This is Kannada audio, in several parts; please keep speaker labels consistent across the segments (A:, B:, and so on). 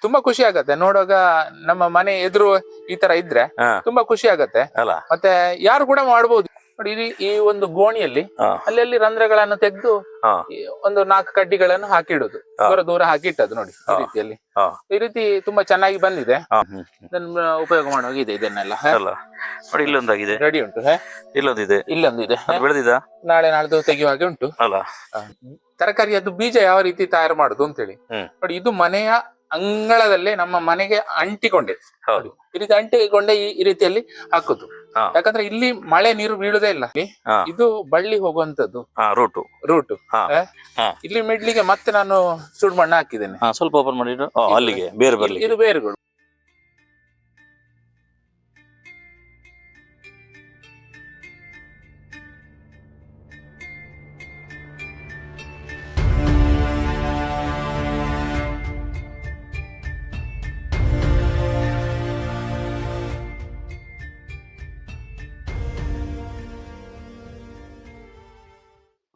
A: ತುಂಬಾ ಖುಷಿ ಆಗತ್ತೆ ನೋಡುವಾಗ. ನಮ್ಮ ಮನೆ ಎದುರು ಈ ತರ ಇದ್ರೆ ತುಂಬಾ ಖುಷಿ ಆಗತ್ತೆ
B: ಅಲ್ಲ.
A: ಮತ್ತೆ ಯಾರು ಕೂಡ ಮಾಡ್ಬೋದು ನೋಡಿ. ಈ ಒಂದು ಗೋಣಿಯಲ್ಲಿ ಅಲ್ಲಲ್ಲಿ ರಂಧ್ರಗಳನ್ನು ತೆಗೆದು ಒಂದು 4 ಕಡ್ಡಿಗಳನ್ನು ಹಾಕಿಡುದು, ದೂರ ದೂರ ಹಾಕಿಟ್ಟದು ನೋಡಿ. ಈ ರೀತಿಯಲ್ಲಿ ಈ ರೀತಿ ತುಂಬಾ ಚೆನ್ನಾಗಿ ಬಂದಿದೆ. ಇದನ್ನ ಉಪಯೋಗ ಮಾಡುವಾಗ ಇದೆ ಇದನ್ನೆಲ್ಲ
B: ನೋಡಿ. ಇಲ್ಲೊಂದಾಗಿದೆ,
A: ರೆಡಿ ಉಂಟು.
B: ಇಲ್ಲೊಂದಿದೆ,
A: ಇಲ್ಲೊಂದಿದೆ,
B: ಬೆಳೆದಿದ
A: ನಾಳೆ ನಾಳ್ದು ತೆಗೆಯುವ ಹಾಗೆ ಉಂಟು.
B: ಅಲ್ಲ.
A: ತರಕಾರಿ ಅದು ಬೀಜ ಯಾವ ರೀತಿ ತಯಾರು ಮಾಡುದು ಅಂತೇಳಿ ನೋಡಿ. ಇದು ಮನೆಯ ಅಂಗಳದಲ್ಲೇ ನಮ್ಮ ಮನೆಗೆ ಅಂಟಿಕೊಂಡಿದೆ. ಈ ರೀತಿ ಅಂಟಿಕೊಂಡೆ ಈ ರೀತಿಯಲ್ಲಿ ಹಾಕುದು. ಯಾಕಂದ್ರೆ ಇಲ್ಲಿ ಮಳೆ ನೀರು ಬೀಳುದೇ ಇಲ್ಲ. ಇದು ಬಳ್ಳಿ ಹೋಗುವಂತದ್ದು ರೂಟು. ಇಲ್ಲಿ ಮಿಡ್ಲಿಗೆ ಮತ್ತೆ ನಾನು ಸುಡು ಮಣ್ಣು ಹಾಕಿದ್ದೇನೆ.
B: ಸ್ವಲ್ಪ ಓಪನ್ ಮಾಡಿ ಅಲ್ಲಿಗೆ ಬೇರೆ ಬರ್ಲಿ.
A: ಇದು ಬೇರುಗಳು.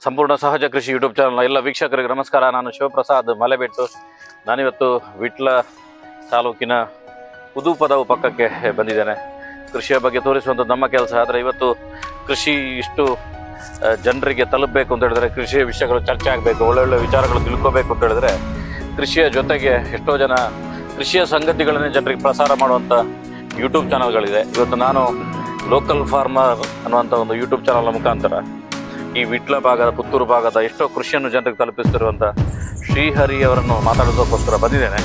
B: ಸಂಪೂರ್ಣ ಸಹಜ ಕೃಷಿ ಯೂಟ್ಯೂಬ್ ಚಾನಲ್ನ ಎಲ್ಲ ವೀಕ್ಷಕರಿಗೆ ನಮಸ್ಕಾರ. ನಾನು ಶಿವಪ್ರಸಾದ್ ಮಲೆಬೆಟ್ಟು. ನಾನಿವತ್ತು ವಿಟ್ಲ ತಾಲೂಕಿನ ಉದೂಪದ ಪಕ್ಕಕ್ಕೆ ಬಂದಿದ್ದೇನೆ. ಕೃಷಿಯ ಬಗ್ಗೆ ತೋರಿಸುವಂಥದ್ದು ನಮ್ಮ ಕೆಲಸ. ಆದರೆ ಇವತ್ತು ಕೃಷಿ ಇಷ್ಟು ಜನರಿಗೆ ತಲುಪಬೇಕು ಅಂತ ಹೇಳಿದ್ರೆ, ಕೃಷಿಯ ವಿಷಯಗಳು ಚರ್ಚೆ ಆಗಬೇಕು, ಒಳ್ಳೊಳ್ಳೆ ವಿಚಾರಗಳು ತಿಳ್ಕೋಬೇಕು ಅಂತ ಹೇಳಿದ್ರೆ, ಕೃಷಿಯ ಜೊತೆಗೆ ಎಷ್ಟೋ ಜನ ಕೃಷಿಯ ಸಂಗತಿಗಳನ್ನೇ ಜನರಿಗೆ ಪ್ರಸಾರ ಮಾಡುವಂಥ ಯೂಟ್ಯೂಬ್ ಚಾನಲ್ಗಳಿದೆ. ಇವತ್ತು ನಾನು ಲೋಕಲ್ ಫಾರ್ಮರ್ ಅನ್ನುವಂಥ ಒಂದು ಯೂಟ್ಯೂಬ್ ಚಾನಲ್ನ ಮುಖಾಂತರ ಈ ವಿಟ್ಲ ಭಾಗದ, ಪುತ್ತೂರು ಭಾಗದ ಎಷ್ಟೋ ಕೃಷಿಯನ್ನು ಜನರಿಗೆ ತಲುಪಿಸ್ತಿರುವಂಥ ಶ್ರೀಹರಿ ಅವರನ್ನು ಮಾತಾಡೋದಕ್ಕೋಸ್ಕರ ಬಂದಿದ್ದೇನೆ.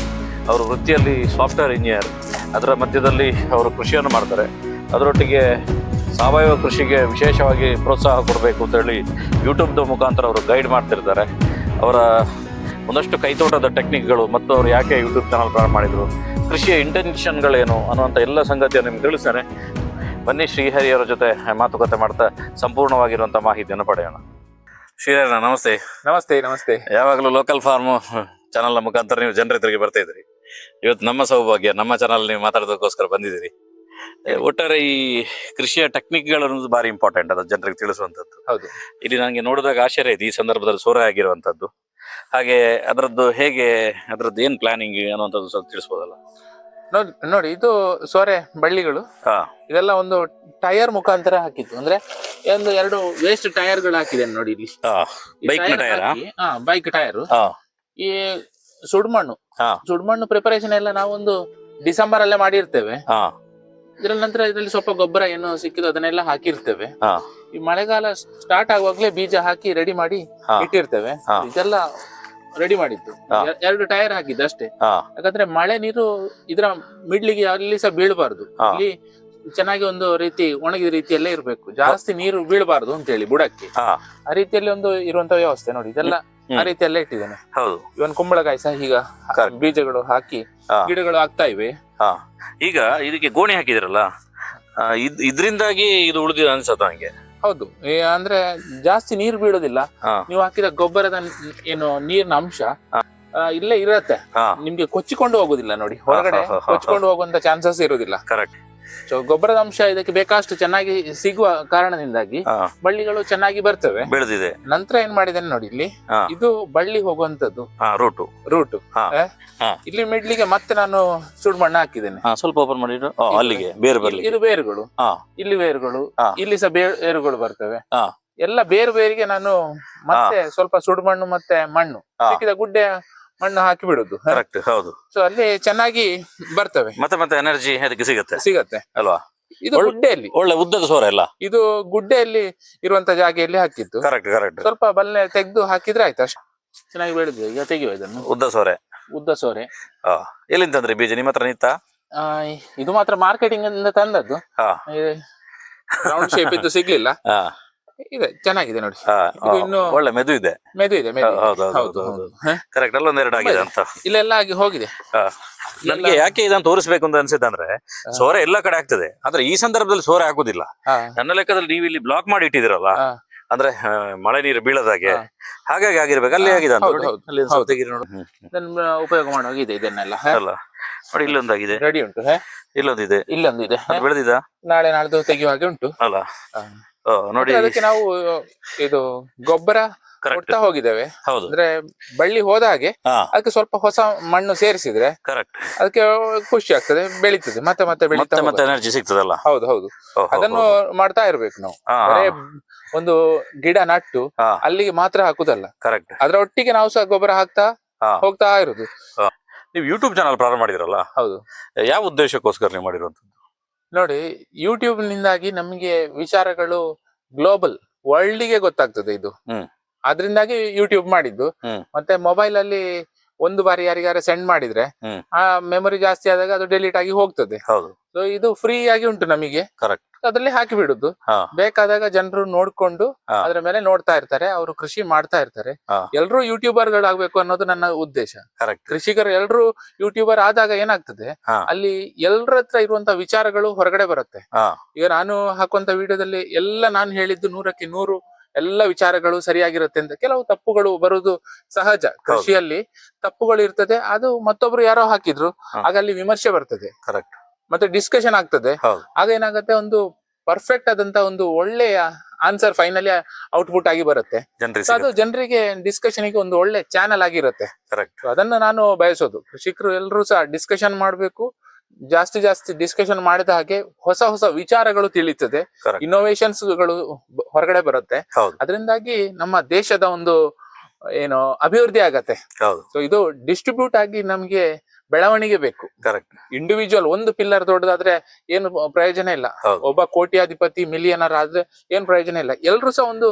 B: ಅವರು ವೃತ್ತಿಯಲ್ಲಿ ಸಾಫ್ಟ್ವೇರ್ ಇಂಜಿನಿಯರ್. ಅದರ ಮಧ್ಯದಲ್ಲಿ ಅವರು ಕೃಷಿಯನ್ನು ಮಾಡ್ತಾರೆ. ಅದರೊಟ್ಟಿಗೆ ಸಾವಯವ ಕೃಷಿಗೆ ವಿಶೇಷವಾಗಿ ಪ್ರೋತ್ಸಾಹ ಕೊಡಬೇಕು ಅಂತೇಳಿ ಯೂಟ್ಯೂಬ್ದ ಮುಖಾಂತರ ಅವರು ಗೈಡ್ ಮಾಡ್ತಿರ್ತಾರೆ. ಅವರ ಒಂದಷ್ಟು ಕೈತೋಟದ ಟೆಕ್ನಿಕ್ಗಳು ಮತ್ತು ಅವರು ಯಾಕೆ ಯೂಟ್ಯೂಬ್ ಚಾನಲ್ ಪ್ರಾರಂಭ ಮಾಡಿದರು, ಕೃಷಿಯ ಇಂಟೆನ್ಷನ್ಗಳೇನು ಅನ್ನುವಂಥ ಎಲ್ಲ ಸಂಗತಿಯನ್ನು ನಿಮ್ಗೆ ತಿಳಿಸ್ತೇನೆ. ಬನ್ನಿ ಶ್ರೀಹರಿಯವರ ಜೊತೆ ಮಾತುಕತೆ ಮಾಡ್ತಾ ಸಂಪೂರ್ಣವಾಗಿರುವಂಥ ಮಾಹಿತಿಯನ್ನು ಪಡೆಯೋಣ. ಶ್ರೀಹರಿ ನಮಸ್ತೆ.
A: ನಮಸ್ತೆ. ನಮಸ್ತೆ.
B: ಯಾವಾಗಲೂ ಲೋಕಲ್ ಫಾರ್ಮ್ ಚಾನಲ್ನ ಮುಖಾಂತರ ನೀವು ಜನರ ಎದುರಿಗೆ ಬರ್ತಾ ಇದ್ರಿ. ಇವತ್ತು ನಮ್ಮ ಸೌಭಾಗ್ಯ, ನಮ್ಮ ಚಾನಲ್ ನೀವು ಮಾತಾಡೋದಕ್ಕೋಸ್ಕರ ಬಂದಿದ್ದೀರಿ. ಒಟ್ಟಾರೆ ಈ ಕೃಷಿಯ ಟೆಕ್ನಿಕ್ಗಳು ಅನ್ನೋದು ಭಾರಿ ಇಂಪಾರ್ಟೆಂಟ್, ಅದು ಜನರಿಗೆ ತಿಳಿಸುವಂಥದ್ದು.
A: ಹೌದು.
B: ಇಲ್ಲಿ ನನಗೆ ನೋಡಿದಾಗ ಆಶ್ಚರ್ಯ ಇದೆ, ಈ ಸಂದರ್ಭದಲ್ಲಿ ಸೋರೆ ಆಗಿರುವಂಥದ್ದು. ಹಾಗೆ ಅದರದ್ದು ಹೇಗೆ, ಅದರದ್ದು ಏನು ಪ್ಲಾನಿಂಗ್ ಅನ್ನುವಂಥದ್ದು ಸ್ವಲ್ಪ ತಿಳಿಸ್ಬೋದಲ್ಲ?
A: ನೋಡಿ, ಇದು ಸೋರೆ ಬಳ್ಳಿಗಳು. ಇದೆಲ್ಲ ಒಂದು ಟೈರ್ ಮುಖಾಂತರ ಹಾಕಿತ್ತು. ಅಂದ್ರೆ ಒಂದು 2 ವೇಸ್ಟ್ ಟೈರ್ಗಳು ಹಾಕಿದ್ದೇನೆ ನೋಡಿ ಇಲ್ಲಿ. Bike tyre. ಈ ಸುಡ್ಮಣ್ಣು ಪ್ರಿಪರೇಷನ್ ಎಲ್ಲ ನಾವೊಂದು ಡಿಸೆಂಬರ್ ಅಲ್ಲೇ ಮಾಡಿರ್ತೇವೆ. ಇದ್ರಲ್ಲಿ ನಂತರ ಇದರಲ್ಲಿ ಸ್ವಲ್ಪ ಗೊಬ್ಬರ ಏನು ಸಿಕ್ಕಿದ್ದು ಅದನ್ನೆಲ್ಲ ಹಾಕಿರ್ತೇವೆ. ಈ ಮಳೆಗಾಲ ಸ್ಟಾರ್ಟ್ ಆಗುವಾಗ್ಲೇ ಬೀಜ ಹಾಕಿ ರೆಡಿ ಮಾಡಿ ಇಟ್ಟಿರ್ತೇವೆ. ಇದೆಲ್ಲ ರೆಡಿ ಮಾಡಿದ್ದು 2 ಟೈರ್ ಹಾಕಿದ್ದು ಅಷ್ಟೇ. ಯಾಕಂದ್ರೆ ಮಳೆ ನೀರು ಇದರ ಮಿಡ್ಲಿಗೆ ಅಲ್ಲಿ ಸಹ ಬೀಳಬಾರ್ದು. ಇಲ್ಲಿ ಚೆನ್ನಾಗಿ ಒಂದು ರೀತಿ ಒಣಗಿದ ರೀತಿಯಲ್ಲೇ ಇರ್ಬೇಕು, ಜಾಸ್ತಿ ನೀರು ಬೀಳಬಾರ್ದು ಅಂತ ಹೇಳಿ ಬುಡಕ್ಕೆ. ಆ ರೀತಿಯಲ್ಲಿ ಒಂದು ಇರುವಂತ ವ್ಯವಸ್ಥೆ ನೋಡಿ. ಇದೆಲ್ಲ ಆ ರೀತಿಯಲ್ಲೇ ಇಟ್ಟಿದ್ದೇನೆ. ಇವನ್ ಕುಂಬಳಕಾಯಿ ಸಹ ಈಗ ಬೀಜಗಳು ಹಾಕಿ ಗಿಡಗಳು ಆಗ್ತಾ ಇವೆ.
B: ಈಗ ಇದಕ್ಕೆ ಗೋಣಿ ಹಾಕಿದಿರಲ್ಲ, ಇದ್ರಿಂದಾಗಿ ಇದು ಉಳಿದಿದೆ ಅನ್ಸತ್ತ ನಂಗೆ.
A: ಹೌದು. ಅಂದ್ರೆ ಜಾಸ್ತಿ ನೀರು ಬೀಳೋದಿಲ್ಲ. ನೀವು ಹಾಕಿದ ಗೊಬ್ಬರದ ಏನು ನೀರಿನ ಅಂಶ ಇಲ್ಲೇ ಇರತ್ತೆ. ನಿಮ್ಗೆ ಕೊಚ್ಚಿಕೊಂಡು ಹೋಗುದಿಲ್ಲ ನೋಡಿ, ಹೊರಗಡೆ ಕೊಚ್ಚಿಕೊಂಡು ಹೋಗುವಂತ ಚಾನ್ಸಸ್ ಇರುವುದಿಲ್ಲ.
B: ಕರೆಕ್ಟ್.
A: ಸೊ ಗೊಬ್ಬರದ ಅಂಶ ಇದಕ್ಕೆ ಬೇಕಷ್ಟು ಚೆನ್ನಾಗಿ ಸಿಗುವ ಕಾರಣದಿಂದಾಗಿ ಬಳ್ಳಿಗಳು ಚೆನ್ನಾಗಿ ಬರ್ತವೆ, ಬೆಳೆದಿದೆ. ನಂತರ ಏನ್ ಮಾಡಿದ್ದೇನೆ ನೋಡಿ, ಇಲ್ಲಿ ಇದು ಬಳ್ಳಿ ಹೋಗುವಂತದ್ದು ರೂಟು. ಇಲ್ಲಿ ಮಿಡ್ಲಿಗೆ ಮತ್ತೆ ನಾನು ಸುಡು ಮಣ್ಣು ಹಾಕಿದ್ದೇನೆ.
B: ಸ್ವಲ್ಪ ಓಪನ್ ಮಾಡಿ ಅಲ್ಲಿಗೆ ಬೇರೆ ಬರ್ಲಿ.
A: ಇದು ಬೇರುಗಳು, ಇಲ್ಲಿ ಬೇರುಗಳು, ಇಲ್ಲಿ ಸಹ ಬೇರುಗಳು ಬರ್ತವೆ. ಎಲ್ಲ ಬೇರು ಬೇರಿಗೆ ನಾನು ಮತ್ತೆ ಸ್ವಲ್ಪ ಸುಡು ಮಣ್ಣು ಮತ್ತೆ ಮಣ್ಣು ಸಿಕ್ಕಿದ ಗುಡ್ಡೆ ಮಣ್ಣು ಹಾಕಿ ಬಿಡುದು.
B: ಹೌದು.
A: ಸೊ ಅಲ್ಲಿ ಚೆನ್ನಾಗಿ ಬರ್ತವೆ,
B: ಮತ್ತೆ ಎನರ್ಜಿ ಅದಕ್ಕೆ
A: ಸಿಗತ್ತೆ ಅಲ್ವಾ. ಇದು ಗುಡ್ಡೆಯಲ್ಲಿ
B: ಒಳ್ಳೆ ಉದ್ದದ ಸೋರೆ ಅಲ್ಲ,
A: ಇದು ಗುಡ್ಡೆಯಲ್ಲಿ ಇರುವಂತ ಜಾಗೆಯಲ್ಲಿ ಹಾಕಿದ್ದು. ಸ್ವಲ್ಪ ಬಲ್ಲೆ ತೆಗೆದು ಹಾಕಿದ್ರೆ ಆಯ್ತು, ಅಷ್ಟು ಚೆನ್ನಾಗಿ ಬೆಳೆದಿದೆ. ಈಗ ತೆಗೆಯುವ ಇದನ್ನು. ಉದ್ದ ಸೋರೆ
B: ಎಲ್ಲಿಂದ ತಂದ್ರಿ ಬೀಜ? ನಿಮ್ಮ ಹತ್ರ ನಿಂತ?
A: ಇದು ಮಾತ್ರ ಮಾರ್ಕೆಟಿಂಗ್ ಇಂದ ತಂದದ್ದು. ರೌಂಡ್ ಶೇಪ್ ಇದ್ದು ಸಿಗ್ಲಿಲ್ಲ. ಇದೆ, ಚೆನ್ನಾಗಿದೆ ನೋಡಿ.
B: ಇನ್ನು ಒಳ್ಳೆ ಮೆದು ಇದೆ. ಕರೆಕ್ಟ್. ಅಲ್ಲೊಂದೆರಡು ಆಗಿದೆ ಅಂತ
A: ಇಲ್ಲೆಲ್ಲ ಆಗಿ ಹೋಗಿದೆ.
B: ನನಗೆ ಯಾಕೆ ಇದನ್ನು ತೋರಿಸ್ಬೇಕು ಅಂತ ಅನ್ಸಿದ್ರೆ, ಸೋರೆ ಎಲ್ಲ ಕಡೆ ಆಗ್ತದೆ, ಆದ್ರೆ ಈ ಸಂದರ್ಭದಲ್ಲಿ ಸೋರೆ ಆಗುದಿಲ್ಲ. ನನ್ನ ಲೆಕ್ಕದಲ್ಲಿ ನೀವು ಇಲ್ಲಿ ಬ್ಲಾಕ್ ಮಾಡಿ ಇಟ್ಟಿದಿರಲ್ಲ, ಅಂದ್ರೆ ಮಳೆ ನೀರು ಬೀಳದಾಗೆ, ಹಾಗಾಗಿ ಆಗಿರ್ಬೇಕು. ಅಲ್ಲಿ ಆಗಿದೆ
A: ಉಪಯೋಗ ಮಾಡುವಾಗ ಇದೆ ಇದನ್ನೆಲ್ಲ.
B: ನೋಡಿ, ಇಲ್ಲೊಂದಾಗಿದೆ,
A: ರೆಡಿ ಉಂಟು.
B: ಇಲ್ಲೊಂದಿದೆ,
A: ಬೆಳೆದಿದ,
B: ಬೆಳೆದಿದ,
A: ನಾಳೆ ನಾಳ್ದು ತೆಗೆಯುವ ಹಾಗೆ ಉಂಟು.
B: ಅಲ್ಲ. ನೋಡಿ
A: ಅದಕ್ಕೆ ನಾವು ಇದು ಗೊಬ್ಬರ
B: ಕರೆಕ್ಟ್
A: ಕೊಡ್ತಾ ಹೋಗಿದ್ದೇವೆ.
B: ಹೌದು
A: ಅಂದ್ರೆ ಬಳ್ಳಿ ಹೋದ ಹಾಗೆ
B: ಹಾ
A: ಅದಕ್ಕೆ ಸ್ವಲ್ಪ ಹೊಸ ಮಣ್ಣು ಸೇರಿಸಿದ್ರೆ
B: ಕರೆಕ್ಟ್
A: ಅದಕ್ಕೆ ಖುಷಿ ಆಗ್ತದೆ, ಬೆಳೀತದೆ, ಮತ್ತೆ ಮತ್ತೆ ಬೆಳೀತಾ
B: ಮತ್ತೆ ಮತ್ತೆ
A: ಹೋಗುತ್ತೆ.
B: ಎನರ್ಜಿ ಸಿಗ್ತದಲ್ಲ.
A: ಹೌದು ಹೌದು, ಅದನ್ನು ಮಾಡ್ತಾ ಇರ್ಬೇಕು ನಾವು. ಬರೇ ಒಂದು ಗಿಡ ನಟ್ಟು ಅಲ್ಲಿಗೆ ಮಾತ್ರ ಹಾಕುದಲ್ಲ,
B: ಕರೆಕ್ಟ್.
A: ಅದ್ರ ಒಟ್ಟಿಗೆ ನಾವು ಸಹ ಗೊಬ್ಬರ ಹಾಕ್ತಾ ಹೋಗ್ತಾ ಇರುದು.
B: ನೀವು ಯೂಟ್ಯೂಬ್ ಚಾನಲ್ ಪ್ರಾರಂಭ ಮಾಡಿದ್ರಲ್ಲ,
A: ಹೌದು.
B: ಯಾವ ಉದ್ದೇಶಕ್ಕೋಸ್ಕರ ನೀವು ಮಾಡಿರುವಂತದ್ದು?
A: ನೋಡಿ, ಯೂಟ್ಯೂಬ್ ನಿಂದಾಗಿ ನಮಗೆ ವಿಚಾರಗಳು ಗ್ಲೋಬಲ್ ವರ್ಲ್ಡ್ ಗೆ ಗೊತ್ತಾಗ್ತದೆ ಇದು. ಅದರಿಂದಾಗಿ ಯೂಟ್ಯೂಬ್ ಮಾಡಿದ್ದು. ಮತ್ತೆ ಮೊಬೈಲ್ ಅಲ್ಲಿ ಒಂದು ಬಾರಿ ಯಾರಿಗಾರ ಸೆಂಡ್ ಮಾಡಿದ್ರೆ ಆ ಮೆಮೊರಿ ಜಾಸ್ತಿ ಆದಾಗ ಅದು ಡೆಲೀಟ್ ಆಗಿ ಹೋಗ್ತದೆ. ಸೊ ಇದು ಫ್ರೀ ಆಗಿ ಉಂಟು ನಮಗೆ,
B: ಕರೆಕ್ಟ್.
A: ಅದ್ರಲ್ಲಿ ಹಾಕಿ ಬಿಡುದು. ಬೇಕಾದಾಗ ಜನರು ನೋಡ್ಕೊಂಡು ಅದ್ರ ಮೇಲೆ ನೋಡ್ತಾ ಇರ್ತಾರೆ, ಅವರು ಕೃಷಿ ಮಾಡ್ತಾ ಇರ್ತಾರೆ. ಎಲ್ರು ಯೂಟ್ಯೂಬರ್ ಗಳಾಗ್ಬೇಕು ಅನ್ನೋದು ನನ್ನ ಉದ್ದೇಶ. ಕೃಷಿಕರು ಎಲ್ರು ಯೂಟ್ಯೂಬರ್ ಆದಾಗ ಏನಾಗ್ತದೆ, ಅಲ್ಲಿ ಎಲ್ರ ಹತ್ರ ಇರುವಂತ ವಿಚಾರಗಳು ಹೊರಗಡೆ ಬರುತ್ತೆ. ಈಗ ನಾನು ಹಾಕುವಂತ ವಿಡಿಯೋದಲ್ಲಿ ಎಲ್ಲ ನಾನು ಹೇಳಿದ್ದು 100ಕ್ಕೆ 100 ಎಲ್ಲ ವಿಚಾರಗಳು ಸರಿಯಾಗಿರುತ್ತೆ ಅಂತ. ಕೆಲವು ತಪ್ಪುಗಳು ಬರುವುದು ಸಹಜ, ಕೃಷಿಯಲ್ಲಿ ತಪ್ಪುಗಳು ಇರ್ತದೆ. ಅದು ಮತ್ತೊಬ್ರು ಯಾರೋ ಹಾಕಿದ್ರು, ಆಗ ಅಲ್ಲಿ ವಿಮರ್ಶೆ ಬರ್ತದೆ, ಮತ್ತೆ ಡಿಸ್ಕಷನ್ ಆಗ್ತದೆ. ಆಗ ಏನಾಗುತ್ತೆ, ಒಂದು ಪರ್ಫೆಕ್ಟ್ ಆದಂತ ಒಂದು ಒಳ್ಳೆಯ ಆನ್ಸರ್ ಫೈನಲಿ ಔಟ್ಪುಟ್ ಆಗಿ ಬರುತ್ತೆ. ಅದು ಜನರಿಗೆ ಡಿಸ್ಕಷನ್ ಗೆ ಒಂದು ಒಳ್ಳೆ ಚಾನಲ್ ಆಗಿರುತ್ತೆ. ಅದನ್ನ ನಾನು ಬಯಸೋದು, ಕೃಷಿಕರು ಎಲ್ಲರೂ ಸಹ ಡಿಸ್ಕಷನ್ ಮಾಡ್ಬೇಕು. ಜಾಸ್ತಿ ಜಾಸ್ತಿ ಡಿಸ್ಕಷನ್ ಮಾಡಿದ ಹಾಗೆ ಹೊಸ ಹೊಸ ವಿಚಾರಗಳು ತಿಳಿಯುತ್ತದೆ, ಇನ್ನೋವೇಷನ್ಸ್ ಗಳು ಹೊರಗಡೆ ಬರುತ್ತೆ. ಅದರಿಂದಾಗಿ ನಮ್ಮ ದೇಶದ ಒಂದು ಏನು ಅಭಿವೃದ್ಧಿ ಆಗತ್ತೆ. ಸೊ ಇದು ಡಿಸ್ಟ್ರಿಬ್ಯೂಟ್ ಆಗಿ ನಮ್ಗೆ ಬೆಳವಣಿಗೆ ಬೇಕು. ಇಂಡಿವಿಜುವಲ್ ಒಂದು ಪಿಲ್ಲರ್ ದೊಡ್ಡದಾದ್ರೆ ಏನು ಪ್ರಯೋಜನ ಇಲ್ಲ. ಒಬ್ಬ ಕೋಟ್ಯಾಧಿಪತಿ ಮಿಲಿಯನರ್ ಆದ್ರೆ ಏನ್ ಪ್ರಯೋಜನ ಇಲ್ಲ. ಎಲ್ರು ಸಹ ಒಂದು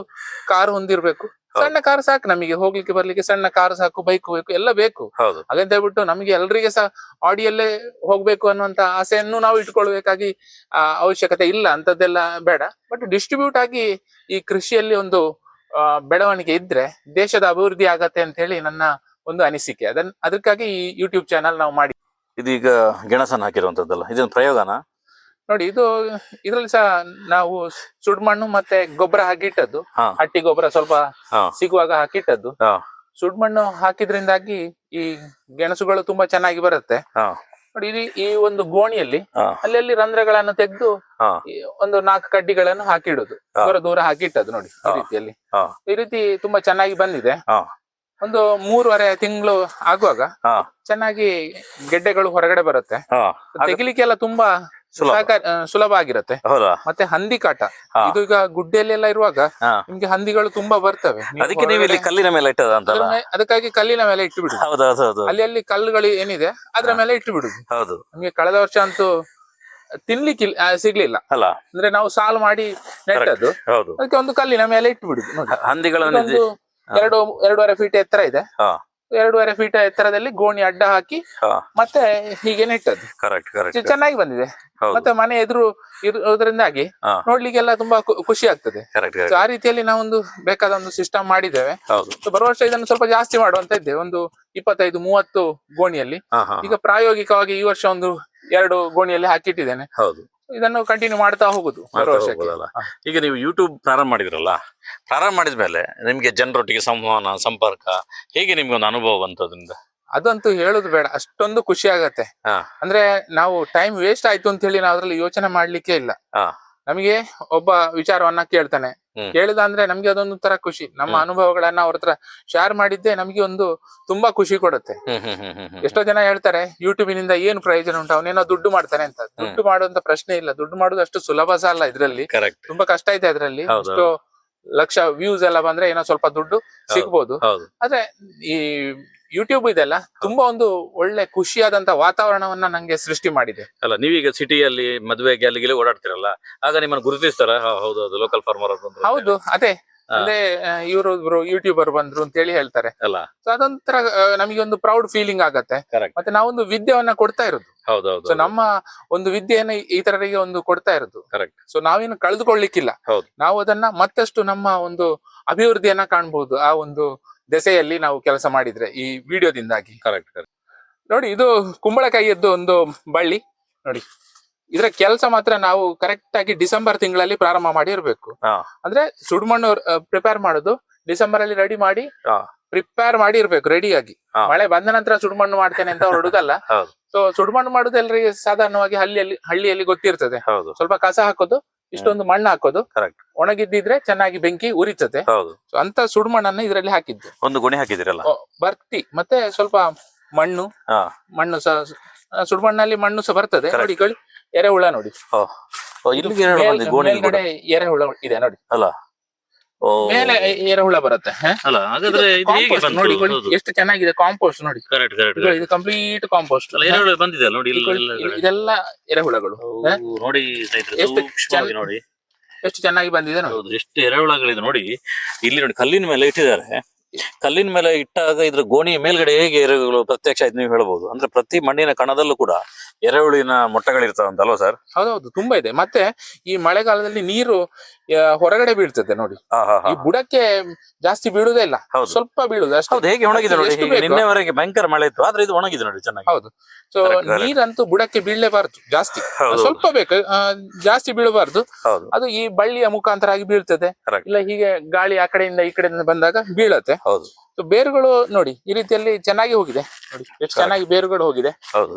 A: ಕಾರ್ ಹೊಂದಿರ್ಬೇಕು. ಸಣ್ಣ ಕಾರ್ ಸಾಕು ನಮಗೆ ಹೋಗ್ಲಿಕ್ಕೆ ಬರ್ಲಿಕ್ಕೆ, ಸಣ್ಣ ಕಾರ್ ಸಾಕು, ಬೈಕ್ ಬೇಕು, ಎಲ್ಲ ಬೇಕು. ಹಾಗಂತ ಹೇಳ್ಬಿಟ್ಟು ನಮಗೆ ಎಲ್ರಿಗೆ ಸಹ ಆಡಿಯಲ್ಲೇ ಹೋಗ್ಬೇಕು ಅನ್ನುವಂತ ಆಸೆಯನ್ನು ನಾವು ಇಟ್ಕೊಳ್ಬೇಕಾಗಿ ಅವಶ್ಯಕತೆ ಇಲ್ಲ, ಅಂತದ್ದೆಲ್ಲ ಬೇಡ. ಬಟ್ ಡಿಸ್ಟ್ರಿಬ್ಯೂಟ್ ಆಗಿ ಈ ಕೃಷಿಯಲ್ಲಿ ಒಂದು ಬೆಳವಣಿಗೆ ಇದ್ರೆ ದೇಶದ ಅಭಿವೃದ್ಧಿ ಆಗತ್ತೆ ಅಂತ ಹೇಳಿ ನನ್ನ ಒಂದು ಅನಿಸಿಕೆ. ಅದಕ್ಕಾಗಿ ಈ ಯೂಟ್ಯೂಬ್ ಚಾನಲ್ ನಾವು ಮಾಡಿ.
B: ಇದೀಗ ಗೆಣಸನ್ನು ಹಾಕಿರುವಂತದ್ದಲ್ಲ, ಇದೊಂದು ಪ್ರಯೋಗನಾ?
A: ನೋಡಿ, ಇದ್ರಲ್ಲಿ ಸಹ ನಾವು ಸುಡ್ಮಣ್ಣು ಮತ್ತೆ ಗೊಬ್ಬರ ಹಾಕಿಟ್ಟದ್ದು, ಹಟ್ಟಿ ಗೊಬ್ಬರ ಸ್ವಲ್ಪ ಸಿಗುವಾಗ ಹಾಕಿಟ್ಟದ್ದು. ಸುಡ್ಮಣ್ಣು ಹಾಕಿದ್ರಿಂದಾಗಿ ಈ ಗೆಣಸುಗಳು ತುಂಬಾ ಚೆನ್ನಾಗಿ ಬರುತ್ತೆ. ನೋಡಿ, ಈ ಒಂದು ಗೋಣಿಯಲ್ಲಿ ಅಲ್ಲಿ ರಂಧ್ರಗಳನ್ನು ತೆಗೆದು ಒಂದು 4 ಕಡ್ಡಿಗಳನ್ನು ಹಾಕಿಡುದು, ದೂರ ದೂರ ಹಾಕಿಟ್ಟದ್ದು. ನೋಡಿ, ಈ ರೀತಿಯಲ್ಲಿ ಈ ರೀತಿ ತುಂಬಾ ಚೆನ್ನಾಗಿ ಬಂದಿದೆ. ಒಂದು 3.5 ತಿಂಗಳು ಆಗುವಾಗ ಚೆನ್ನಾಗಿ ಗೆಡ್ಡೆಗಳು ಹೊರಗಡೆ ಬರುತ್ತೆ. ತೆಗಿಲಿಕ್ಕೆಲ್ಲ ತುಂಬಾ ಸುಲಭ ಆಗಿರುತ್ತೆ. ಮತ್ತೆ ಹಂದಿ ಕಾಟ, ಇದು ಈಗ ಗುಡ್ಡೆಯಲ್ಲೆಲ್ಲ ಇರುವಾಗ ನಿಮ್ಗೆ ಹಂದಿಗಳು ತುಂಬಾ ಬರ್ತವೆ.
B: ಕಲ್ಲಿನ ಮೇಲೆ ಇಟ್ಟದ ಅಂತ,
A: ಅದಕ್ಕಾಗಿ ಕಲ್ಲಿನ ಮೇಲೆ ಇಟ್ಟು ಬಿಡುದು. ಅಲ್ಲಿ ಕಲ್ಲುಗಳು ಏನಿದೆ ಅದ್ರ ಮೇಲೆ ಇಟ್ಟು ಬಿಡುದು. ನಿಮ್ಗೆ ಕಳೆದ ವರ್ಷ ಅಂತೂ ತಿನ್ಲಿಕ್ಕೆ ಸಿಗ್ಲಿಲ್ಲ ಅಲ್ಲ, ಅಂದ್ರೆ ನಾವು ಸಾಲು ಮಾಡಿ ನೆಟ್ಟದ್ದು, ಅದಕ್ಕೆ ಒಂದು ಕಲ್ಲಿನ ಮೇಲೆ ಇಟ್ಟು ಬಿಡುದು. ನೋಡಿ,
B: ಹಂದಿಗಳನ್ನು
A: 2.5 ಫೀಟ್ ಎತ್ತರ ಇದೆ. 2.5 ಫೀಟ್ ಎತ್ತರದಲ್ಲಿ ಗೋಣಿ ಅಡ್ಡ ಹಾಕಿ ಮತ್ತೆ ಹೀಗೆ ನೆಟ್ಟದ್ದು. ಚೆನ್ನಾಗಿ ಬಂದಿದೆ. ಮತ್ತೆ ಮನೆ ಎದುರು ಇರೋದ್ರಿಂದಾಗಿ ನೋಡ್ಲಿಕ್ಕೆಲ್ಲ ತುಂಬಾ ಖುಷಿ ಆಗ್ತದೆ. ಆ ರೀತಿಯಲ್ಲಿ ನಾವೊಂದು ಬೇಕಾದ ಒಂದು ಸಿಸ್ಟಮ್ ಮಾಡಿದ್ದೇವೆ. ಬರುವ ವರ್ಷ ಇದನ್ನು ಸ್ವಲ್ಪ ಜಾಸ್ತಿ ಮಾಡುವಂತ ಇದ್ದೇವೆ, ಒಂದು 25-30 ಗೋಣಿಯಲ್ಲಿ. ಈಗ ಪ್ರಾಯೋಗಿಕವಾಗಿ ಈ ವರ್ಷ ಒಂದು 2 ಗೋಣಿಯಲ್ಲಿ ಹಾಕಿಟ್ಟಿದ್ದೇನೆ. ಇದನ್ನು ಕಂಟಿನ್ಯೂ ಮಾಡ್ತಾ ಹೋಗುದು.
B: ಈಗ ನೀವು ಯೂಟ್ಯೂಬ್ ಪ್ರಾರಂಭ ಮಾಡಿದ್ರಲ್ಲ, ಪ್ರಾರಂಭ ಮಾಡಿದ್ಮೇಲೆ ನಿಮ್ಗೆ ಜನರೊಟ್ಟಿಗೆ ಸಂವಹನ ಸಂಪರ್ಕ ಹೇಗೆ, ನಿಮ್ಗೆ ಒಂದು ಅನುಭವ ಬಂತದ್ರಿಂದ?
A: ಅದಂತೂ ಹೇಳುದು ಬೇಡ, ಅಷ್ಟೊಂದು ಖುಷಿ ಆಗತ್ತೆ. ಅಂದ್ರೆ ನಾವು ಟೈಮ್ ವೇಸ್ಟ್ ಆಯ್ತು ಅಂತ ಹೇಳಿ ನಾವು ಅದ್ರಲ್ಲಿ ಯೋಚನೆ ಮಾಡ್ಲಿಕ್ಕೆ ಇಲ್ಲ. ನಮಗೆ ಒಬ್ಬ ವಿಚಾರವನ್ನ ಕೇಳ್ತಾನೆ, ಕೇಳಿದ ಅಂದ್ರೆ ನಮ್ಗೆ ಅದೊಂದು ತರ ಖುಷಿ. ನಮ್ಮ ಅನುಭವಗಳನ್ನ ಅವ್ರ ಹತ್ರ ಶೇರ್ ಮಾಡಿದ್ದೆ ನಮ್ಗೆ ಒಂದು ತುಂಬಾ ಖುಷಿ ಕೊಡುತ್ತೆ. ಎಷ್ಟೋ ಜನ ಹೇಳ್ತಾರೆ ಯೂಟ್ಯೂಬಿನಿಂದ ಏನು ಪ್ರಯೋಜನ ಉಂಟು, ಅವನೇನೋ ದುಡ್ಡು ಮಾಡ್ತಾನೆ ಅಂತ. ದುಡ್ಡು ಮಾಡುವಂತ ಪ್ರಶ್ನೆ ಇಲ್ಲ. ದುಡ್ಡು ಮಾಡುದು ಅಷ್ಟು ಸುಲಭ ಸಹ ಅಲ್ಲ. ಇದ್ರಲ್ಲಿ ತುಂಬಾ ಕಷ್ಟ ಇದೆ. ಅದ್ರಲ್ಲಿ ಎಷ್ಟೋ ಲಕ್ಷ ವ್ಯೂಸ್ ಎಲ್ಲ ಬಂದ್ರೆ ಏನೋ ಸ್ವಲ್ಪ ದುಡ್ಡು ಸಿಗ್ಬೋದು. ಆದ್ರೆ ಈ ಯೂಟ್ಯೂಬ್ ಇದೆಲ್ಲ ತುಂಬಾ ಒಂದು ಒಳ್ಳೆ ಖುಷಿಯಾದಂತ ವಾತಾವರಣವನ್ನ ನಂಗೆ ಸೃಷ್ಟಿ ಮಾಡಿದೆ.
B: ಅಲ್ಲ, ನೀವೀಗ ಸಿಟಿಯಲ್ಲಿ ಮದುವೆಗೆ ಅಲ್ಲಿಗೆ ಓಡಾಡ್ತಿರಲ್ಲ, ಆಗ ನಿಮ್ಮನ್ನು ಗುರುತಿಸ್ತಾರ? ಹೌದು, ಲೋಕಲ್ ಫಾರ್ಮರ್.
A: ಹೌದು, ಅದೇ ಅಂದ್ರೆ ಇವರು ಯೂಟ್ಯೂಬರ್ ಬಂದ್ರು ಅಂತ ಹೇಳಿ ಹೇಳ್ತಾರೆ ಅಲ್ಲ. ಸೊ ಅದೊಂಥರ ನಮಗೆ ಒಂದು ಪ್ರೌಡ್ ಫೀಲಿಂಗ್ ಆಗತ್ತೆ. ಮತ್ತೆ ನಾವೊಂದು ವಿದ್ಯೆಯನ್ನ ಕೊಡ್ತಾ ಇರೋದು. ಸೊ ನಮ್ಮ ಒಂದು ವಿದ್ಯೆಯನ್ನ ಇತರರಿಗೆ ಒಂದು ಕೊಡ್ತಾ ಇರೋದು. ಸೊ ನಾವೇನು ಕಳೆದುಕೊಳ್ಳಿಕ್ಕಿಲ್ಲ. ನಾವು ಅದನ್ನ ಮತ್ತಷ್ಟು ನಮ್ಮ ಒಂದು ಅಭಿವೃದ್ಧಿಯನ್ನ ಕಾಣ್ಬಹುದು ಆ ಒಂದು ದೆಸೆಯಲ್ಲಿ ನಾವು ಕೆಲಸ ಮಾಡಿದ್ರೆ ಈ ವಿಡಿಯೋದಿಂದಾಗಿ. ನೋಡಿ, ಇದು ಕುಂಬಳಕಾಯಿಯದ್ದು ಒಂದು ಬಳ್ಳಿ. ನೋಡಿ, ಇದರ ಕೆಲಸ ಮಾತ್ರ ನಾವು ಕರೆಕ್ಟ್ ಆಗಿ ಡಿಸೆಂಬರ್ ತಿಂಗಳಲ್ಲಿ ಪ್ರಾರಂಭ ಮಾಡಿ ಇರ್ಬೇಕು. ಅಂದ್ರೆ ಸುಡುಮಣ್ಣು ಪ್ರಿಪೇರ್ ಮಾಡೋದು ಡಿಸೆಂಬರ್ ಅಲ್ಲಿ ರೆಡಿ ಮಾಡಿ ಪ್ರಿಪೇರ್ ಮಾಡಿ ಇರ್ಬೇಕು ರೆಡಿಯಾಗಿ. ಮಳೆ ಬಂದ ನಂತರ ಸುಡುಮಣ್ಣು ಮಾಡ್ತೇನೆ ಅಂತ ಹೊರಡುದಲ್ಲ. ಸೊ ಸುಡುಮಣ್ಣು ಮಾಡುದು ಎಲ್ಲರಿಗೆ ಸಾಧಾರಣವಾಗಿ ಹಳ್ಳಿಯಲ್ಲಿ ಗೊತ್ತಿರ್ತದೆ. ಸ್ವಲ್ಪ ಕಸ ಹಾಕೋದು, ಇಷ್ಟೊಂದು ಮಣ್ಣು ಹಾಕೋದು.
B: ಕರೆಕ್ಟ್.
A: ಒಣಗಿದ್ದಿದ್ರೆ ಚೆನ್ನಾಗಿ ಬೆಂಕಿ ಉರಿತದೆ.
B: ಹೌದು.
A: So, ಅಂತ ಸುಡುಮಣ್ಣನ್ನ ಇದರಲ್ಲಿ ಹಾಕಿದ್ದು.
B: ಒಂದು ಗುಣಿ ಹಾಕಿದಿರಲ್ಲ.
A: ಬರ್ತಿ ಮತ್ತೆ ಸ್ವಲ್ಪ ಮಣ್ಣು. ಮಣ್ಣು ಸಹ ಸುಡುಮಣ್ಣಲ್ಲಿ ಮಣ್ಣು ಸಹ ಬರ್ತದೆ. ನೋಡಿ ಎರೆಹುಳ ನೋಡಿ, ಮೇಲ್ಗಡೆ ಎರೆಹುಳ ಇದೆ ನೋಡಿ
B: ಅಲ್ಲ.
A: ಮೇಲೆ ಎರೆಹುಳ ಬರುತ್ತೆ.
B: ಅಲ್ಲ ಹಾಗಾದ್ರೆ
A: ನೋಡಿ ಎಷ್ಟು ಚೆನ್ನಾಗಿದೆ ಕಾಂಪೋಸ್ಟ್ ನೋಡಿ. ಇದು ಕಂಪ್ಲೀಟ್ ಕಾಂಪೋಸ್ಟ್.
B: ಎರೆಹುಳ ಬಂದಿದೆ ನೋಡಿ,
A: ಇದೆಲ್ಲ ಎರೆಹುಳಗಳು
B: ನೋಡಿ.
A: ನೋಡಿ ಎಷ್ಟು ಚೆನ್ನಾಗಿ ಬಂದಿದೆ ನೋಡಿ.
B: ಎಷ್ಟು ಎರೆಹುಳಗಳಿದೆ ನೋಡಿ. ಇಲ್ಲಿ ನೋಡಿ ಕಲ್ಲಿನ ಮೇಲೆ ಇಟ್ಟಿದ್ದಾರೆ. ಕಲ್ಲಿನ ಮೇಲೆ ಇಟ್ಟಾಗ ಇದ್ರ ಗೋಣಿಯ ಮೇಲ್ಗಡೆ ಹೇಗೆ ಎರೆಹುಳು ಪ್ರತ್ಯಕ್ಷ ಆಯ್ತು ನೀವು ಹೇಳ್ಬೋದು. ಅಂದ್ರೆ ಪ್ರತಿ ಮಣ್ಣಿನ ಕಣದಲ್ಲೂ ಕೂಡ ಎರೆಹುಳಿನ ಮೊಟ್ಟೆಗಳಿರ್ತಾವಂತಲ್ವಾ ಸರ್?
A: ಹೌದೌದು, ತುಂಬಾ ಇದೆ. ಮತ್ತೆ ಈ ಮಳೆಗಾಲದಲ್ಲಿ ನೀರು ಹೊರಗಡೆ ಬೀಳ್ತದೆ ನೋಡಿ. ಈ ಬುಡಕ್ಕೆ ಜಾಸ್ತಿ ಬೀಳುದೇ ಇಲ್ಲ, ಸ್ವಲ್ಪ ಬೀಳುದು ಅಷ್ಟೇ.
B: ಹೇಗೆ ಒಣಗಿದೆ ನೋಡಿ. ನಿನ್ನೆವರೆಗೆ ಭಯಂಕರ ಮಳೆ ಇತ್ತು, ಆದ್ರೆ ಇದು ಒಣಗಿದೆ ನೋಡಿ ಚೆನ್ನಾಗಿ.
A: ಹೌದು. ಸೊ ನೀರಂತೂ ಬುಡಕ್ಕೆ ಬೀಳಲೇಬಾರ್ದು ಜಾಸ್ತಿ, ಸ್ವಲ್ಪ ಬೇಕು, ಜಾಸ್ತಿ ಬೀಳಬಾರ್ದು. ಅದು ಈ ಬಳ್ಳಿಯ ಮುಖಾಂತರ ಆಗಿ ಬೀಳ್ತದೆ, ಇಲ್ಲ ಹೀಗೆ ಗಾಳಿ ಆ ಕಡೆಯಿಂದ ಈ ಕಡೆಯಿಂದ ಬಂದಾಗ ಬೀಳತ್ತೆ.
B: ಹೌದು.
A: ಸೊ ಬೇರುಗಳು ನೋಡಿ ಈ ರೀತಿಯಲ್ಲಿ ಚೆನ್ನಾಗಿ ಹೋಗಿದೆ ನೋಡಿ, ಎಷ್ಟು ಚೆನ್ನಾಗಿ ಬೇರುಗಳು ಹೋಗಿದೆ.
B: ಹೌದು.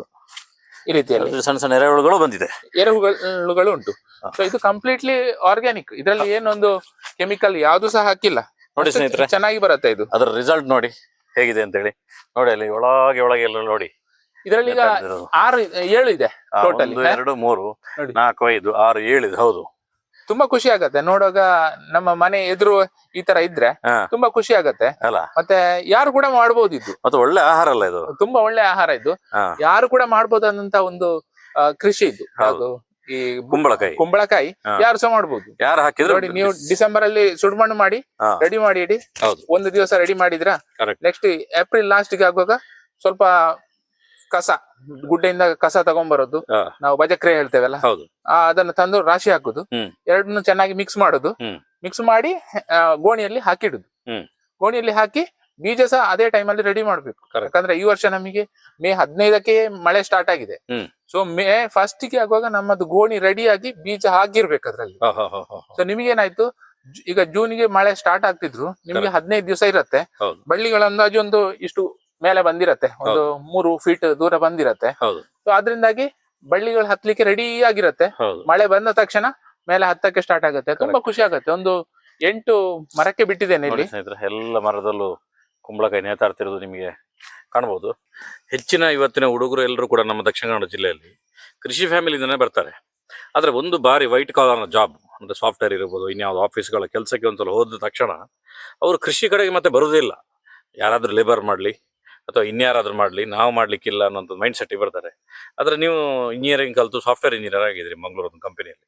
A: ಈ ರೀತಿಯಲ್ಲಿ
B: ಸಣ್ಣ ಸಣ್ಣ ಎರೆಹುಳುಗಳು ಬಂದಿದೆ,
A: ಎರೆಹುಳುಗಳು ಉಂಟು. ಸೊ ಇದು ಕಂಪ್ಲೀಟ್ಲಿ ಆರ್ಗ್ಯಾನಿಕ್, ಇದರಲ್ಲಿ ಏನೊಂದು ಕೆಮಿಕಲ್ ಯಾವ್ದು ಸಹ ಹಾಕಿಲ್ಲ.
B: ನೋಡಿ ಸ್ನೇಹಿತರೆ,
A: ಚೆನ್ನಾಗಿ ಬರುತ್ತೆ ಇದು.
B: ಅದರ ರಿಸಲ್ಟ್ ನೋಡಿ ಹೇಗಿದೆ ಅಂತ ಹೇಳಿ. ನೋಡಿ ಅಲ್ಲಿ ಒಳಗೆ ಎಲ್ಲ ನೋಡಿ.
A: ಇದರಲ್ಲಿ ಈಗ 6-7 ಇದೆ ಟೋಟಲಿ.
B: 1 2 3 4 5 6 7 ಇದೆ. ಹೌದು.
A: ತುಂಬಾ ಖುಷಿ ಆಗತ್ತೆ ನೋಡುವಾಗ. ನಮ್ಮ ಮನೆ ಎದುರು ಈ ತರ ಇದ್ರೆ ತುಂಬಾ ಖುಷಿ ಆಗತ್ತೆ ಅಲ್ಲ. ಮತ್ತೆ ಯಾರು ಕೂಡ ಮಾಡ್ಬೋದು ಇದು.
B: ಮತ್ತೆ ಒಳ್ಳೆ ಆಹಾರ ಅಲ್ಲ ಇದು,
A: ತುಂಬಾ ಒಳ್ಳೆ ಆಹಾರ ಇದು. ಯಾರು ಕೂಡ ಮಾಡ್ಬೋದಂತ ಒಂದು ಕೃಷಿ ಇದು. ಅದು ಈ ಕುಂಬಳಕಾಯಿ ಯಾರು ಸಹ ಮಾಡ್ಬೋದು.
B: ಯಾರು ಹಾಕಿದ್ರು
A: ನೋಡಿ, ನೀವು ಡಿಸೆಂಬರ್ ಅಲ್ಲಿ ಸುಡುಮಣ್ಣು ಮಾಡಿ ರೆಡಿ ಮಾಡಿ ಇಡಿ. ಒಂದು ದಿವಸ ರೆಡಿ ಮಾಡಿದ್ರ ನೆಕ್ಸ್ಟ್ ಏಪ್ರಿಲ್ ಲಾಸ್ಟ್ ಗೆ ಆಗುವಾಗ ಸ್ವಲ್ಪ ಕಸ, ಗುಡ್ಡೆಯಿಂದ ಕಸ ತಗೊಂಡ್ಬರೋದು, ನಾವು ಬಜಕ್ರೆ ಹೇಳ್ತೇವಲ್ಲ, ಅದನ್ನ ತಂದು ರಾಶಿ ಹಾಕುದು, ಎರಡನ್ನು ಚೆನ್ನಾಗಿ ಮಿಕ್ಸ್ ಮಾಡೋದು. ಮಿಕ್ಸ್ ಮಾಡಿ ಗೋಣಿಯಲ್ಲಿ ಹಾಕಿಡುದು. ಗೋಣಿಯಲ್ಲಿ ಹಾಕಿ ಬೀಜ ಸಹ ಅದೇ ಟೈಮ್ ಅಲ್ಲಿ ರೆಡಿ ಮಾಡ್ಬೇಕು. ಯಾಕಂದ್ರೆ ಈ ವರ್ಷ ನಮಗೆ ಮೇ 15ಕ್ಕೆ ಮಳೆ ಸ್ಟಾರ್ಟ್ ಆಗಿದೆ. ಸೊ ಮೇ 1 ಗೆ ಆಗುವಾಗ ನಮ್ಮದು ಗೋಣಿ ರೆಡಿ ಆಗಿ ಬೀಜ ಹಾಕಿರ್ಬೇಕು ಅದ್ರಲ್ಲಿ. ಸೊ ನಿಮಗೇನಾಯ್ತು, ಈಗ ಜೂನ್ಗೆ ಮಳೆ ಸ್ಟಾರ್ಟ್ ಆಗ್ತಿದ್ರು, ನಿಮ್ಗೆ 15 ದಿವಸ ಇರತ್ತೆ. ಬಳ್ಳಿಗಳ ಅಂದಾಜು ಒಂದು ಇಷ್ಟು ಮೇಲೆ ಬಂದಿರತ್ತೆ, ಒಂದು 3 ಫೀಟ್ ದೂರ ಬಂದಿರತ್ತೆ. ಸೊ ಅದರಿಂದಾಗಿ ಬಳ್ಳಿಗಳು ಹತ್ಲಿಕ್ಕೆ ರೆಡಿ ಆಗಿರತ್ತೆ. ಮಳೆ ಬಂದ ತಕ್ಷಣ ಮೇಲೆ ಹತ್ತಕ್ಕೆ ಸ್ಟಾರ್ಟ್ ಆಗುತ್ತೆ. ತುಂಬಾ ಖುಷಿ ಆಗತ್ತೆ. ಒಂದು 8 ಮರಕ್ಕೆ ಬಿಟ್ಟಿದ್ದೇನೆ ಇಲ್ಲಿ.
B: ಎಲ್ಲ ಮರದಲ್ಲೂ ಕುಂಬಳಕಾಯಿ ನೇತಾಡ್ತಿರೋದು ನಿಮಗೆ ಕಾಣಬಹುದು. ಹೆಚ್ಚಿನ ಇವತ್ತಿನ ಹುಡುಗರು ಎಲ್ಲರೂ ಕೂಡ ನಮ್ಮ ದಕ್ಷಿಣ ಕನ್ನಡ ಜಿಲ್ಲೆಯಲ್ಲಿ ಕೃಷಿ ಫ್ಯಾಮಿಲಿಯಿಂದನೇ ಬರ್ತಾರೆ. ಆದ್ರೆ ಒಂದು ಬಾರಿ ವೈಟ್ ಕಾಲರ್ ಜಾಬ್ ಅಂದ್ರೆ ಸಾಫ್ಟ್ವೇರ್ ಇರ್ಬೋದು, ಇನ್ಯಾವ್ದು ಆಫೀಸ್ಗಳ ಕೆಲಸಕ್ಕೆ ಒಂದ್ಸಲ ಹೋದ ತಕ್ಷಣ ಅವರು ಕೃಷಿ ಕಡೆಗೆ ಮತ್ತೆ ಬರುವುದೇ ಇಲ್ಲ. ಯಾರಾದ್ರೂ ಲೇಬರ್ ಮಾಡ್ಲಿ ಅಥವಾ ಇನ್ಯಾರಾದ್ರೂ ಮಾಡ್ಲಿ, ನಾವು ಮಾಡ್ಲಿಕ್ಕಿಲ್ಲ ಅನ್ನೋ ಮೈಂಡ್ ಸೆಟ್ ಬರ್ತಾರೆ. ಆದ್ರೆ ನೀವು ಇಂಜಿನಿಯರಿಂಗ್ ಕಲಿತು ಸಾಫ್ಟ್ವೇರ್ ಇಂಜಿನಿಯರ್ ಆಗಿದ್ರಿ ಮಂಗಳೂರು ಕಂಪನಿಯಲ್ಲಿ.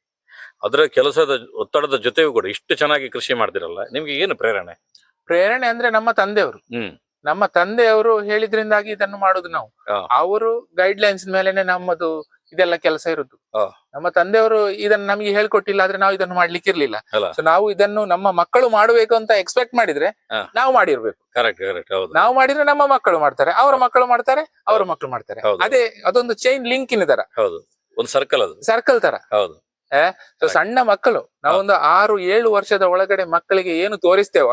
B: ಅದರ ಕೆಲಸದ ಒತ್ತಡದ ಜೊತೆಗೂ ಕೂಡ ಇಷ್ಟು ಚೆನ್ನಾಗಿ ಕೃಷಿ ಮಾಡ್ತಿರಲ್ಲ, ನಿಮ್ಗೆ ಏನು ಪ್ರೇರಣೆ?
A: ಪ್ರೇರಣೆ ಅಂದ್ರೆ ನಮ್ಮ ತಂದೆಯವರು. ನಮ್ಮ ತಂದೆಯವರು ಹೇಳಿದ್ರಿಂದಾಗಿ ಇದನ್ನು ಮಾಡುದು ನಾವು. ಅವರು ಗೈಡ್ ಲೈನ್ಸ್ ಮೇಲೆನೆ ನಮ್ಮದು ಇದೆಲ್ಲ ಕೆಲಸ ಇರುದು. ನಮ್ಮ ತಂದೆಯವರು ಇದನ್ನು ನಮಗೆ ಹೇಳ್ಕೊಟ್ಟಿಲ್ಲ ಆದ್ರೆ ನಾವು ಇದನ್ನು ಮಾಡ್ಲಿಕ್ಕೆ ಇರ್ಲಿಲ್ಲ. ಸೊ ನಾವು ಇದನ್ನು ನಮ್ಮ ಮಕ್ಕಳು ಮಾಡಬೇಕು ಅಂತ ಎಕ್ಸ್ಪೆಕ್ಟ್ ಮಾಡಿದ್ರೆ ನಾವು ಮಾಡಿರ್ಬೇಕು. ನಾವು ಮಾಡಿದ್ರೆ ನಮ್ಮ ಮಕ್ಕಳು ಮಾಡ್ತಾರೆ, ಅವರ ಮಕ್ಕಳು ಮಾಡ್ತಾರೆ, ಅವರ ಮಕ್ಕಳು ಮಾಡ್ತಾರೆ. ಅದೇ ಅದೊಂದು ಚೈನ್ ಲಿಂಕ್ ಇನ ತರ,
B: ಒಂದು ಸರ್ಕಲ್, ಅದು ಸರ್ಕಲ್
A: ತರ. ಸೊ ಸಣ್ಣ ಮಕ್ಕಳು ನಾವೊಂದು 6-7 ವರ್ಷದ ಒಳಗಡೆ ಮಕ್ಕಳಿಗೆ ಏನು ತೋರಿಸ್ತೇವ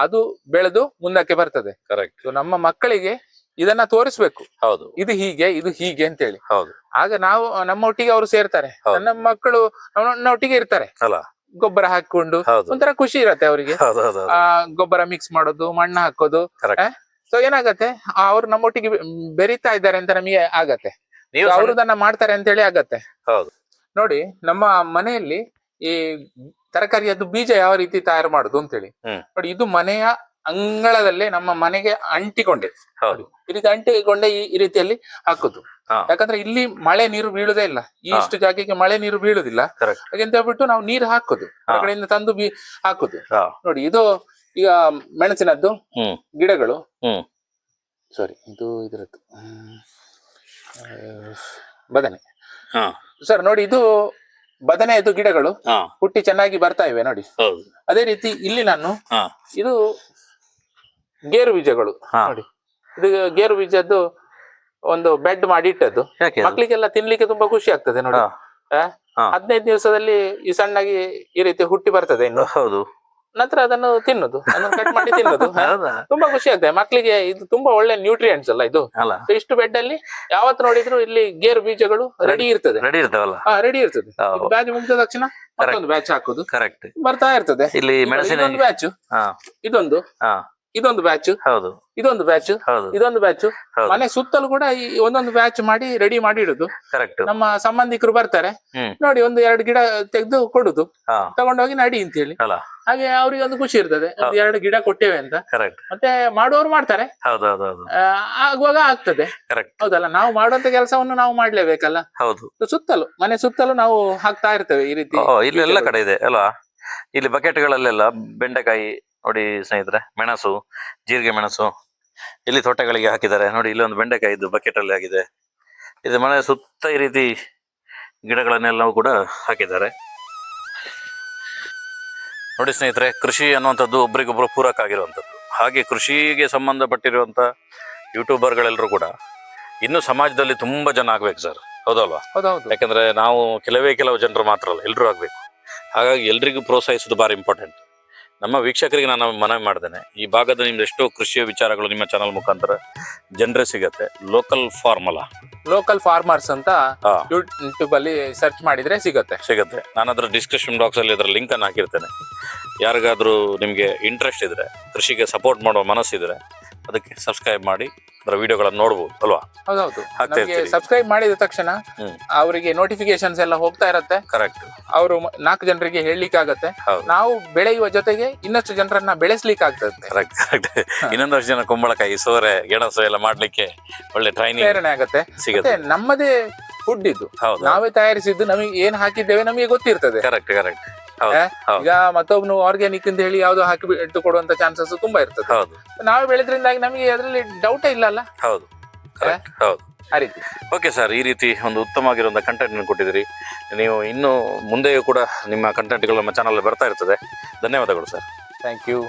A: ಅದು ಬೆಳೆದು ಮುಂದಕ್ಕೆ ಬರ್ತದೆ. ಸೊ ನಮ್ಮ ಮಕ್ಕಳಿಗೆ ಇದನ್ನ ತೋರಿಸ್ಬೇಕು, ಇದು ಹೀಗೆ ಇದು ಹೀಗೆ ಅಂತೇಳಿ. ಆಗ ನಾವು ನಮ್ಮೊಟ್ಟಿಗೆ ಅವರು ಸೇರ್ತಾರೆ, ನನ್ನ ಮಕ್ಕಳು ನನ್ನೊಟ್ಟಿಗೆ ಇರ್ತಾರೆ. ಗೊಬ್ಬರ ಹಾಕೊಂಡು ಒಂಥರ ಖುಷಿ ಇರತ್ತೆ ಅವರಿಗೆ. ಗೊಬ್ಬರ ಮಿಕ್ಸ್ ಮಾಡೋದು, ಮಣ್ಣು ಹಾಕೋದು. ಸೊ ಏನಾಗತ್ತೆ, ಅವ್ರು ನಮ್ಮೊಟ್ಟಿಗೆ ಬೆರೀತಾ ಇದ್ದಾರೆ ಅಂತ ನಮಗೆ ಆಗತ್ತೆ. ಅವರು ಅದನ್ನ ಮಾಡ್ತಾರೆ ಅಂತೇಳಿ ಆಗತ್ತೆ. ನೋಡಿ, ನಮ್ಮ ಮನೆಯಲ್ಲಿ ಈ ತರಕಾರಿಯದ್ದು ಬೀಜ ಯಾವ ರೀತಿ ತಯಾರು ಮಾಡುದು ಅಂತೇಳಿ ನೋಡಿ. ಇದು ಮನೆಯ ಅಂಗಳದಲ್ಲೇ ನಮ್ಮ ಮನೆಗೆ ಅಂಟಿಕೊಂಡೆ, ಈ ರೀತಿ ಅಂಟಿಕೊಂಡೆ ಈ ರೀತಿಯಲ್ಲಿ ಹಾಕುದು. ಯಾಕಂದ್ರೆ ಇಲ್ಲಿ ಮಳೆ ನೀರು ಬೀಳುದೇ ಇಲ್ಲ, ಇಷ್ಟು ಜಾಗಕ್ಕೆ ಮಳೆ ನೀರು ಬೀಳುದಿಲ್ಲ. ಹಾಗೆಂತ ಹೇಳ್ಬಿಟ್ಟು ನಾವು ನೀರು ಹಾಕುದು, ಹೊರಗಡೆಯಿಂದ ತಂದು ಹಾಕುದು. ನೋಡಿ, ಇದು ಈಗ ಮೆಣಸಿನದ್ದು ಗಿಡಗಳು, ಸಾರಿ ಇದು ಇದರದ್ದು ಬದನೆ. ಸರ್ ನೋಡಿ, ಇದು ಬದನೆಯದು ಗಿಡಗಳು ಹುಟ್ಟಿ ಚೆನ್ನಾಗಿ ಬರ್ತಾ ಇವೆ ನೋಡಿ. ಅದೇ ರೀತಿ ಇಲ್ಲಿ ನಾನು ಇದು ಗೇರು ಬೀಜಗಳು ನೋಡಿ, ಇದು ಗೇರು ಬೀಜದ್ದು ಒಂದು ಬೆಡ್ ಮಾಡಿ ಇಟ್ಟದ್ದು. ಮಕ್ಳಿಗೆಲ್ಲ ತಿನ್ಲಿಕ್ಕೆ ತುಂಬಾ ಖುಷಿ ಆಗ್ತದೆ ನೋಡಿ. 15 ದಿವಸದಲ್ಲಿ ಈ ಸಣ್ಣಾಗಿ ಈ ರೀತಿ ಹುಟ್ಟಿ ಬರ್ತದೆ ಇನ್ನು. ನಂತರ ಅದನ್ನು ತಿನ್ನೋದು, ಅದನ್ನು ಕಟ್ ಮಾಡಿ ತಿನ್ನೋದು. ತುಂಬಾ ಖುಷಿ ಆಗ್ತದೆ ಮಕ್ಳಿಗೆ. ಇದು ತುಂಬಾ ಒಳ್ಳೆ ನ್ಯೂಟ್ರಿಯೆಂಟ್ಸ್ ಅಲ್ಲ ಇದು. ಇಷ್ಟು ಬೆಡ್ ಅಲ್ಲಿ ಯಾವತ್ತು ನೋಡಿದ್ರು ಇಲ್ಲಿ ಗೇರು ಬೀಜಗಳು ರೆಡಿ ಇರ್ತದೆ. ರೆಡಿ ಇರ್ತದೆ. ಬ್ಯಾಜ್ ಮುಗಿದ ತಕ್ಷಣ ಮತ್ತೊಂದು ಬ್ಯಾಚ್ ಹಾಕುದು,
B: ಕರೆಕ್ಟ್.
A: ಬರ್ತಾ ಇರ್ತದೆ.
B: ಇಲ್ಲಿ ಮೆಣಸಿನ
A: ಬ್ಯಾಚ್,
B: ಹಾ
A: ಇದೊಂದು
B: ಹಾ
A: ಇದೊಂದು ಬ್ಯಾಚ್,
B: ಹೌದು
A: ಇದೊಂದು ಬ್ಯಾಚ್,
B: ಹೌದು
A: ಇದೊಂದು ಬ್ಯಾಚ್.
B: ಹೌದು.
A: ಮನೆ ಸುತ್ತಲೂ ಕೂಡ ಈ ಒಂದೊಂದು ಬ್ಯಾಚ್ ಮಾಡಿ ರೆಡಿ ಮಾಡಿ ಇಡುದು.
B: ಕರೆಕ್ಟ್.
A: ನಮ್ಮ ಸಂಬಂಧಿಕರು ಬರ್ತಾರೆ,
B: ಹ್ಮ್
A: ನೋಡಿ ಒಂದು 2 ಗಿಡ ತೆಗೆದು ಕೊಡುದು,
B: ಹಾ
A: ತಗೊಂಡೋಗಿ ನಡಿ ಅಂತ ಹೇಳಿ.
B: ಅಲ್ಲ,
A: ಹಾಗೆ ಅವ್ರಿಗೆ ಒಂದು ಖುಷಿ ಇರ್ತದೆ, ಒಂದು 2 ಗಿಡ ಕೊಟ್ಟೇವೆ ಅಂತ.
B: ಕರೆಕ್ಟ್.
A: ಮತ್ತೆ ಮಾಡುವವರು ಮಾಡ್ತಾರೆ,
B: ಹೌದು ಹೌದು ಹೌದು
A: ಆಗುವಾಗ ಆಗ್ತದೆ.
B: ಕರೆಕ್ಟ್.
A: ಹೌದಲ್ಲ, ನಾವು ಮಾಡುವಂತ ಕೆಲಸವನ್ನು ನಾವು ಮಾಡ್ಲೇಬೇಕಲ್ಲ.
B: ಹೌದು.
A: ಸುತ್ತಲೂ ಮನೆ ಸುತ್ತಲೂ ನಾವು ಹಾಕ್ತಾ ಇರ್ತೇವೆ ಈ ರೀತಿ.
B: ಇಲ್ಲಿ ಎಲ್ಲ ಕಡೆ ಇದೆ ಅಲ್ವಾ? ಇಲ್ಲಿ ಬಕೆಟ್ಗಳಲ್ಲೆಲ್ಲ ಬೆಂಡೆಕಾಯಿ ನೋಡಿ ಸ್ನೇಹಿತರೆ, ಮೆಣಸು, ಜೀರಿಗೆ ಮೆಣಸು ಇಲ್ಲಿ ತೋಟಗಳಿಗೆ ಹಾಕಿದ್ದಾರೆ. ನೋಡಿ ಇಲ್ಲಿ ಒಂದು ಬೆಂಡೆಕಾಯಿ ಇದು ಬಕೆಟ್ ಅಲ್ಲಿ ಆಗಿದೆ. ಇದು ಮನೆ ಸುತ್ತ ಈ ರೀತಿ ಗಿಡಗಳನ್ನೆಲ್ಲವೂ ಕೂಡ ಹಾಕಿದ್ದಾರೆ. ನೋಡಿ ಸ್ನೇಹಿತರೆ, ಕೃಷಿ ಅನ್ನುವಂಥದ್ದು ಒಬ್ರಿಗೊಬ್ರು ಪೂರಕ ಆಗಿರುವಂಥದ್ದು. ಹಾಗೆ ಕೃಷಿಗೆ ಸಂಬಂಧಪಟ್ಟಿರುವಂಥ ಯೂಟ್ಯೂಬರ್ಗಳೆಲ್ಲರೂ ಕೂಡ ಇನ್ನು ಸಮಾಜದಲ್ಲಿ ತುಂಬಾ ಜನ ಆಗ್ಬೇಕು ಸರ್, ಹೌದಲ್ವಾ?
A: ಹೌದೌದು.
B: ಯಾಕಂದ್ರೆ ನಾವು ಕೆಲವು ಜನರು ಮಾತ್ರ ಅಲ್ಲ, ಎಲ್ಲರೂ ಆಗ್ಬೇಕು. ಹಾಗಾಗಿ ಎಲ್ರಿಗೂ ಪ್ರೋತ್ಸಾಹಿಸೋದು ಭಾರಿ ಇಂಪಾರ್ಟೆಂಟ್. ನಮ್ಮ ವೀಕ್ಷಕರಿಗೆ ನಾನು ಮನವಿ ಮಾಡ್ತೇನೆ, ಈ ಭಾಗದ ನಿಮ್ದು ಎಷ್ಟೋ ಕೃಷಿಯ ವಿಚಾರಗಳು ನಿಮ್ಮ ಚಾನಲ್ ಮುಖಾಂತರ ಜನರೇ ಸಿಗತ್ತೆ. ಲೋಕಲ್ ಫಾರ್ಮಲ್ಲ,
A: ಲೋಕಲ್ ಫಾರ್ಮರ್ಸ್ ಅಂತ ಯೂಟ್ಯೂಬ್ ಅಲ್ಲಿ ಸರ್ಚ್ ಮಾಡಿದ್ರೆ ಸಿಗುತ್ತೆ.
B: ನಾನು ಅದ್ರ ಡಿಸ್ಕ್ರಿಪ್ಷನ್ ಬಾಕ್ಸ್ ಅಲ್ಲಿ ಅದರ ಲಿಂಕ್ ಅನ್ನು ಹಾಕಿರ್ತೇನೆ. ಯಾರಿಗಾದ್ರೂ ನಿಮ್ಗೆ ಇಂಟ್ರೆಸ್ಟ್ ಇದ್ರೆ, ಕೃಷಿಗೆ ಸಪೋರ್ಟ್ ಮಾಡುವ ಮನಸ್ಸಿದ್ರೆ ಅದಕ್ಕೆ ಸಬ್ಸ್ಕ್ರೈಬ್ ಮಾಡಿ ಅದರ ವಿಡಿಯೋಗಳನ್ನು ನೋಡ್ಬೋದು ಅಲ್ವಾ?
A: ಹೌದೌದು. ಸಬ್ಸ್ಕ್ರೈಬ್ ಮಾಡಿದ ತಕ್ಷಣ ಅವರಿಗೆ ನೋಟಿಫಿಕೇಶನ್ಸ್ ಎಲ್ಲ ಹೋಗ್ತಾ ಇರತ್ತೆ.
B: ಕರೆಕ್ಟ್.
A: ಅವರು 4 ಜನರಿಗೆ ಹೇಳಲಿಕ್ಕೆ ಆಗತ್ತೆ. ನಾವು ಬೆಳೆಯುವ ಜೊತೆಗೆ ಇನ್ನಷ್ಟು ಜನರನ್ನ ಬೆಳೆಸ್ಲಿಕ್ಕೆ ಆಗ್ತದೆ.
B: Correct correct. ಇನ್ನೊಂದಷ್ಟು ಜನ ಕುಂಬಳಕಾಯಿ, ಸೋರೆ, ಗೆಣಸು ಎಲ್ಲ ಮಾಡ್ಲಿಕ್ಕೆ ಒಳ್ಳೆ ಟ್ರೈನಿಂಗ್
A: ಪ್ರೇರಣೆ ಆಗತ್ತೆ. ಸಿಗುತ್ತೆ. ನಮ್ಮದೇ ಫುಡ್ ಇದು, ನಾವೇ ತಯಾರಿಸಿದ್ದು, ನಮಗೆ ಏನ್ ಹಾಕಿದ್ದೇವೆ ನಮಗೆ ಗೊತ್ತಿರ್ತದೆ.
B: Correct correct.
A: ಈಗ ಮತ್ತೊಬ್ನು ಆರ್ಗ್ಯಾನಿಕ್ ಅಂತ ಹೇಳಿ ಯಾವ್ದೋ ಹಾಕಿ ಇಟ್ಟು ಕೊಡುವಂತ ಚಾನ್ಸಸ್ ತುಂಬಾ ಇರ್ತದೆ.
B: ಹೌದು.
A: ನಾವೇ ಬೆಳೆದ್ರಿಂದಾಗಿ ನಮಗೆ ಅದರಲ್ಲಿ ಡೌಟೇ ಇಲ್ಲ ಅಲ್ಲ.
B: ಹೌದು ಹೌದು.
A: ಆ ರೀತಿ.
B: ಓಕೆ ಸರ್, ಈ ರೀತಿ ಒಂದು ಉತ್ತಮವಾಗಿರುವಂಥ ಕಂಟೆಂಟ್ ಕೊಟ್ಟಿದ್ದೀರಿ. ನೀವು ಇನ್ನು ಮುಂದೆಯೂ ಕೂಡ ನಿಮ್ಮ ಕಂಟೆಂಟ್ಗಳು ನಮ್ಮ ಚಾನಲ್ ಬರ್ತಾ ಇರ್ತದೆ. ಧನ್ಯವಾದಗಳು ಸರ್.
A: Thank you.